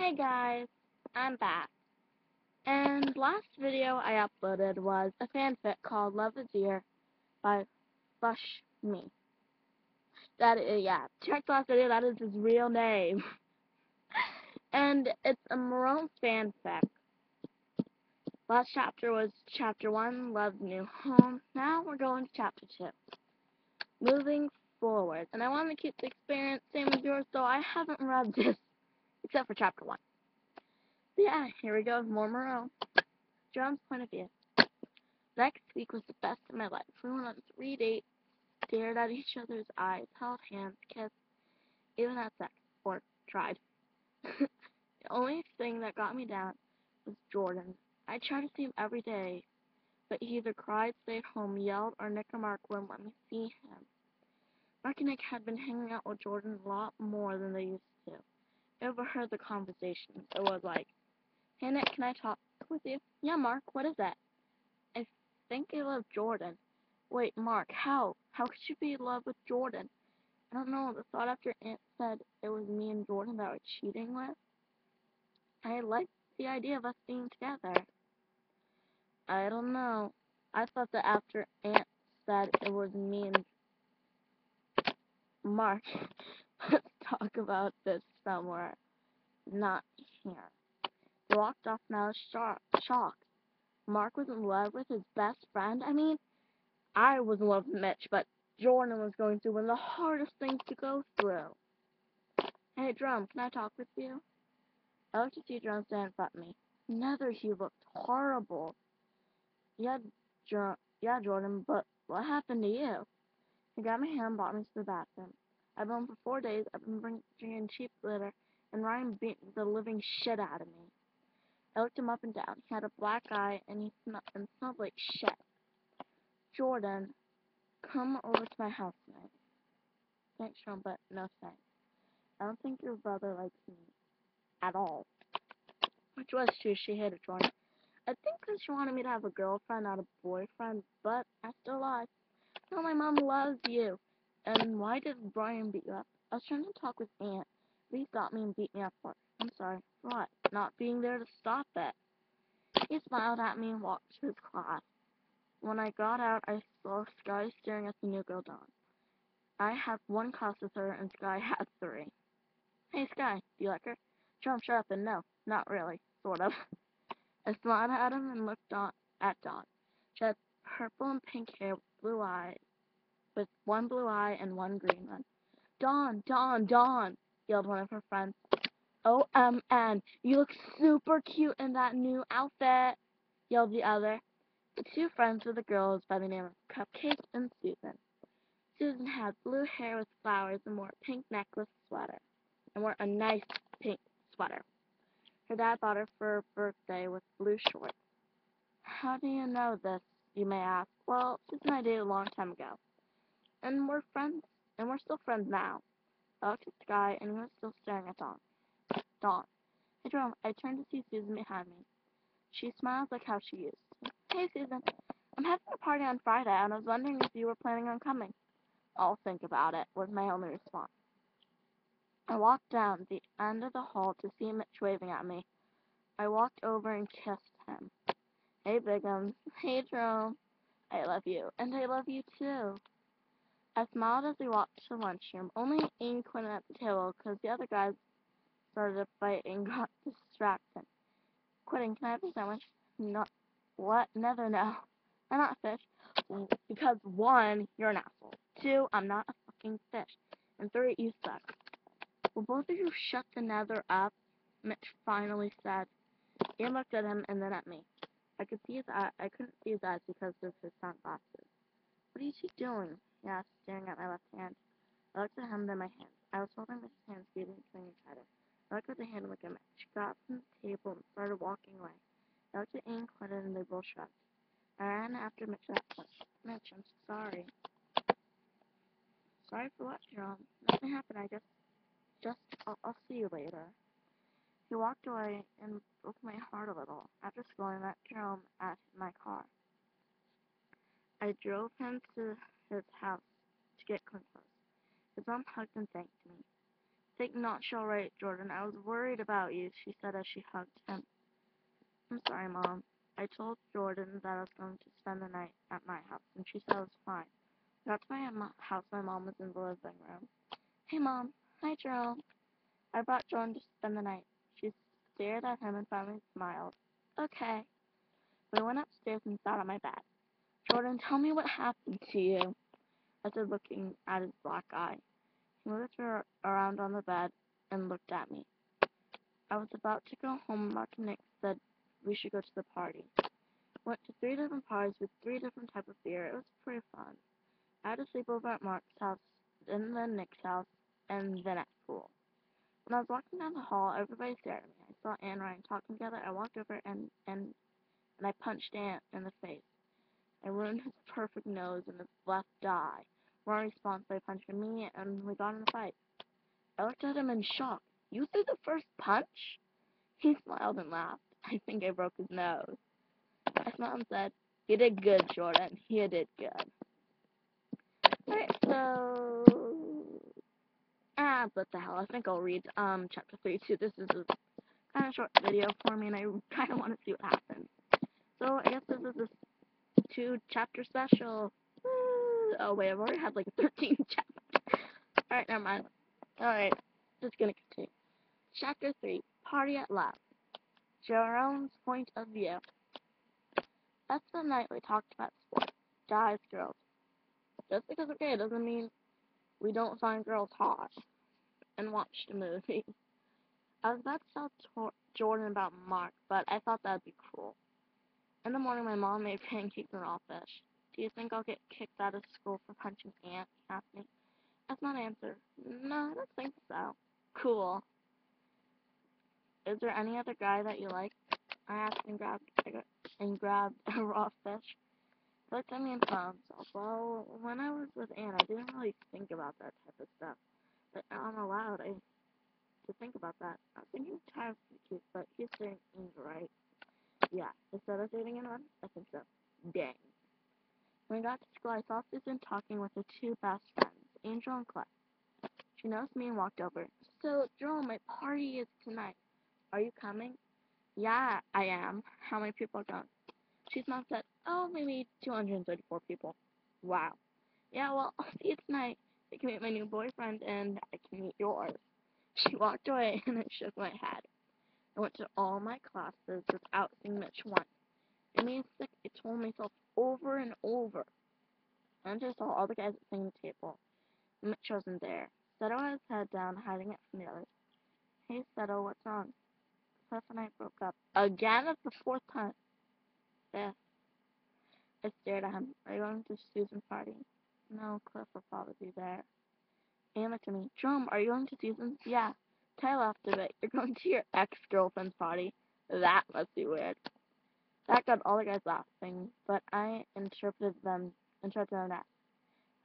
Hey guys, I'm back. And last video I uploaded was a fanfic called Love is Here by Bush Me. Check the last video, that is his real name. And it's a merome fanfic. Last chapter was chapter 1, Love's New Home. Now we're going to chapter 2. Moving forward. And I want to keep the experience same as yours, so I haven't read this except for chapter 1. Yeah, here we go, more merome. John's point of view. Next week was the best of my life. We went on 3 dates, stared at each other's eyes, held hands, kissed, even had sex, or tried. The only thing that got me down was Jordan. I tried to see him every day, but he either cried, stayed home, yelled, or Nick or Mark wouldn't let me see him. Mark and Nick had been hanging out with Jordan a lot more than they used to. I overheard the conversation. It was like, "Hey Nick, can I talk with you?" "Yeah, Mark, what is that?" "I think I love Jordan." "Wait, Mark, how? How could you be in love with Jordan?" "I don't know, the thought after Aunt said it was me and Jordan that were cheating with. I liked the idea of us being together." "I don't know. I thought that after Aunt said it was me and Mark." Let's talk about this somewhere, not here. They walked off and I was shocked. Mark was in love with his best friend? I mean, I was in love with Mitch, but Jordan was going through one of the hardest things to go through. "Hey, Drum, can I talk with you?" I looked to see Drum stand in front of me. Neither he looked horrible. Yeah, Jordan, but what happened to you?" He grabbed my hand and brought me to the bathroom. I've been home for 4 days. I've been drinking cheap liquor, and Ryan beat the living shit out of me. I looked him up and down. He had a black eye, and he smelled like shit. "Jordan, come over to my house tonight." "Thanks, Sean, but no thanks. I don't think your brother likes me at all." Which was true. She hated Jordan. I think because she wanted me to have a girlfriend, not a boyfriend, but I still lied. "No, my mom loves you." "And why did Brian beat you up?" "I was trying to talk with Aunt, but he stopped me and beat me up for it." "I'm sorry." "For what?" "Not being there to stop it." He smiled at me and walked to his class. When I got out, I saw Sky staring at the new girl, Dawn. I had 1 class with her, and Sky had 3. "Hey, Sky, do you like her?" Trump shut up and no, not really, sort of. I smiled at him and looked at Dawn. She had purple and pink hair with blue eyes, with 1 blue eye and 1 green one. "Dawn, Dawn, Dawn!" yelled one of her friends. "OMN, you look super cute in that new outfit!" yelled the other. The 2 friends were the girls by the name of Cupcake and Susan. Susan had blue hair with flowers and wore a pink necklace sweater, and wore a nice pink sweater. Her dad bought her for her birthday with blue shorts. "How do you know this?" you may ask. Well, Susan and I dated a long time ago, and we're friends, and we're still friends now. I looked at Sky, and he was still staring at Dawn. "Dawn." "Hey, Jerome." I turned to see Susan behind me. She smiled like how she used to. "Hey, Susan. I'm having a party on Friday, and I was wondering if you were planning on coming." "I'll think about it," was my only response. I walked down the end of the hall to see Mitch waving at me. I walked over and kissed him. "Hey, Bigums." "Hey, Jerome." "I love you." "And I love you, too." I smiled as we walked to the lunchroom. Only Ain quit at the table because the other guys started a fight and got distracted. "Quitting, can I have a sandwich?" "No." "What? Never, no. I'm not fish." "Because 1, you're an asshole. 2, I'm not a fucking fish. And 3, you suck." "Will both of you shut the nether up?" Mitch finally said. Ian looked at him and then at me. I couldn't see his eyes because of his sunglasses. "What is he doing?" he asked, staring at my left hand. I looked at him, then my hand. I was holding Mitch's hand, squeezing between each other. I looked at the hand and looked at Mitch. She got up from the table and started walking away. I looked at Ian, Clinton, and they both shrugged. I ran after Mitch and asked, "Mitch, I'm sorry." "Sorry for what, Jerome?" "Nothing happened. I'll see you later." He walked away and broke my heart a little. After school, I met Jerome at my car. I drove him to his house to get close. His mom hugged and thanked me. think not sure, right, Jordan. I was worried about you, she said as she hugged him. I'm sorry, Mom. I told Jordan that I was going to spend the night at my house, and she said it was fine. I got to my house, my mom was in the living room. Hey, Mom. Hi, Jerome. I brought Jordan to spend the night. She stared at him and finally smiled. Okay. We went upstairs and sat on my bed. Jordan, tell me what happened to you, I said, looking at his black eye. He moved around on the bed and looked at me. I was about to go home when Mark and Nick said we should go to the party. Went to 3 different parties with 3 different types of beer. It was pretty fun. I had to sleep over at Mark's house, then Nick's house, and then at school. When I was walking down the hall, everybody stared at me. I saw Anne and Ryan talking together. I walked over and I punched Anne in the face. I ruined his perfect nose and his left eye. Ron responded by punching me, and we got in a fight. I looked at him in shock. You threw the first punch? He smiled and laughed. I think I broke his nose. I smiled and said, you did good, Jordan. You did good. Alright, so... what the hell. I think I'll read chapter 3 too. This is a kind of short video for me, and I kind of want to see what happens. So I guess this is a 2-chapter special. Oh wait, I've already had like 13 chapters. Alright, never mind. Alright, just gonna continue. Chapter 3, Party at Lab. Jerome's point of view. That's the night we talked about sports. Guys, girls. Just because we're gay doesn't mean we don't find girls hot and watch the movie. I was about to tell Jordan about Mark, but I thought that'd be cool. In the morning, my mom made pancakes and raw fish. Do you think I'll get kicked out of school for punching Aunt? He asked me. That's not an answer. No, I don't think so. Cool. Is there any other guy that you like? I asked and grabbed a raw fish. He looked at me and found himself. Well, when I was with Anne, I didn't really think about that type of stuff. But now I'm allowed to think about that. I was thinking Tyler's pretty cute, but he's saying he's right. Yeah, instead of dating anyone, I think so. Dang. When we got to school, I saw Susan talking with her 2 best friends, Angel and Claire. She noticed me and walked over. So, Jerome, my party is tonight. Are you coming? Yeah, I am. How many people are going? She smiled and said, oh, maybe 234 people. Wow. Yeah, well, I'll see you tonight. I can meet my new boyfriend, and I can meet yours. She walked away, and I shook my head. I went to all my classes without seeing Mitch once. It made me sick. I told myself over and over. I just saw all the guys at the table. Mitch wasn't there. Seto had his head down, hiding it from the others. Hey, Seto, what's wrong? Cliff and I broke up. Again? That's the 4th time. 5th. I stared at him. Are you going to Susan's party? No, Cliff will probably be there. Anne looked at me. Jerome, are you going to Susan's? Yeah. Ty laughed a bit. You're going to your ex-girlfriend's party? That must be weird. That got all the guys laughing, but I interrupted them that.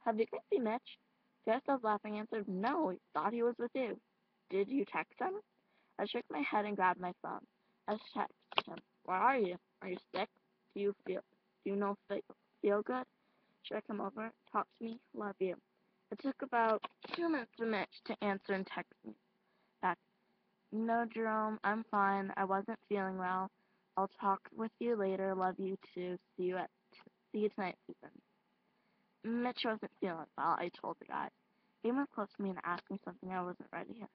Have you guys seen Mitch? The guy stopped laughing and answered, no, he thought he was with you. Did you text him? I shook my head and grabbed my phone. I texted him. Where are you? Are you sick? Do you feel good? Should I come over? Talk to me? Love you. It took about 2 minutes for Mitch to answer and text me back. No, Jerome, I'm fine. I wasn't feeling well. I'll talk with you later. Love you too. See you tonight, Susan. Mitch wasn't feeling well, I told the guy. He moved close to me and asked me something I wasn't ready to hear.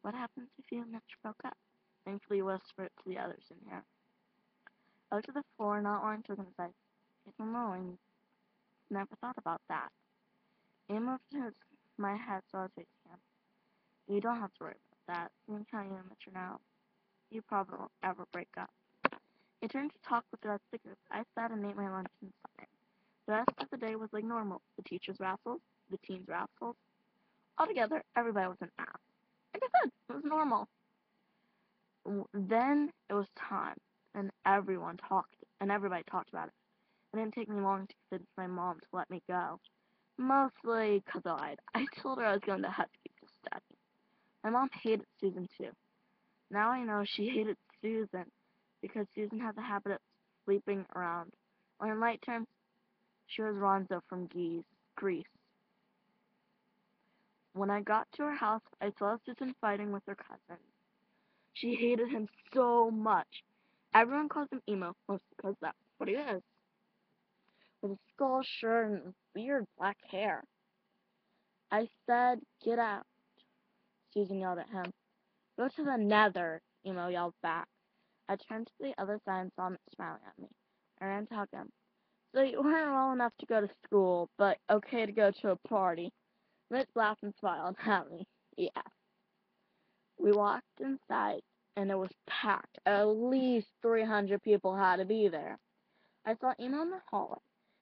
What happens if you and Mitch broke up? Thankfully, he whispered to the others in here. I looked at the floor, not wanting to look inside. It's annoying. Never thought about that. He moved my head so I was facing him. You don't have to worry about that. Let me tell you, Mitch, now. You probably won't ever break up. He turned to talk with the rest of the group. I sat and ate my lunch inside. The rest of the day was like normal. The teachers were assholes. The teens were assholes. Altogether, everybody was an ass. Like I said, it was normal. Then it was time, and everybody talked about it. It didn't take me long to convince my mom to let me go. Mostly 'cause I lied. I told her I was going to Husky to study. My mom hated Susan too. Now I know she hated Susan because Susan had the habit of sleeping around. Or in light terms, she was Ronzo from Greece. When I got to her house, I saw Susan fighting with her cousin. She hated him so much. Everyone calls him emo, mostly because that's what he is, with a skull shirt and weird black hair. I said, "Get out," Susan yelled at him. "Go to the nether," Emo yelled back. I turned to the other side and saw him smiling at me. I ran to hug him. "So you weren't well enough to go to school, but okay to go to a party." Mitch laughed and smiled at me. Yeah. We walked inside, and it was packed. At least 300 people had to be there. I saw Emo in the hallway.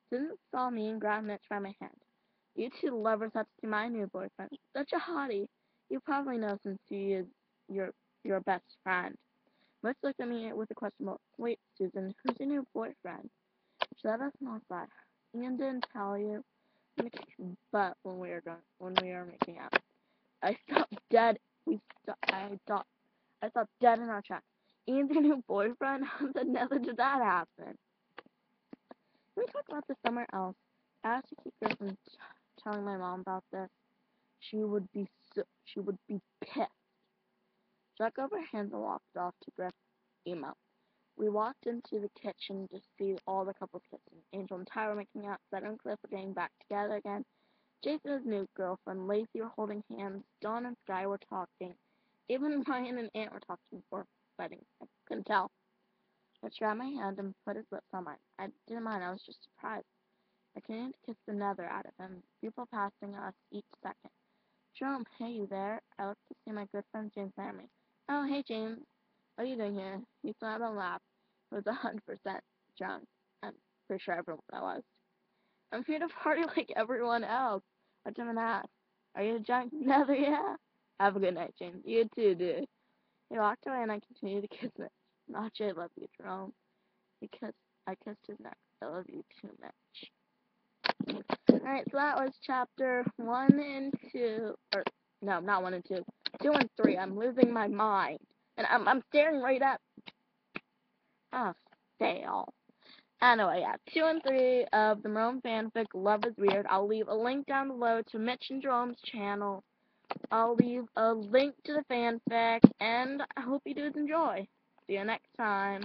Susan saw me and grabbed Mitch by my hand. "You two lovers have to see my new boyfriend. Such a hottie. You probably know since he is your your best friend." Mitch looked at me with a question mark. "Wait, Susan, who's your new boyfriend?" She let us know that. "Ian didn't tell you." I'm gonna kick his butt when we were making out. I stopped dead. I stopped dead in our tracks. "Ian's your new boyfriend?" I said, "Never did that happen." Can we talk about this somewhere else? I asked to keep her from telling my mom about this. She would be pissed. She let go of her hands and walked off to grip Emo. We walked into the kitchen to see all the couples kissing. Angel and Ty were making out. Zed and Cliff were getting back together again. Jason and his new girlfriend, Lacey, were holding hands. Dawn and Sky were talking. Even Ryan and Aunt were talking before wedding. I couldn't tell. Mitch grabbed my hand and put his lips on mine. I didn't mind. I was just surprised. I continued to kiss the nether out of him, people passing us each second. "Jerome, hey, you there?" I looked to see my good friend James near me. "Oh, hey, James. What are you doing here?" He smiled and laughed. It was 100% drunk. I'm pretty sure everyone I was. "I'm here to party like everyone else." I took him and asked, "Are you drunk?" "Never, yeah." "Have a good night, James." "You too, dude." He walked away and I continued to kiss Mitch. "Not Jay, love you, Jerome." I kissed his neck. "I love you too, Mitch." Alright, so that was chapter 1 and 2. Or, no, not 1 and 2. 2 and 3. I'm losing my mind. And I'm staring right at... Oh, fail. Anyway, yeah, 2 and 3 of the Merome fanfic, Love is Weird. I'll leave a link down below to Mitch and Jerome's channel. I'll leave a link to the fanfic, and I hope you dudes enjoy. See you next time.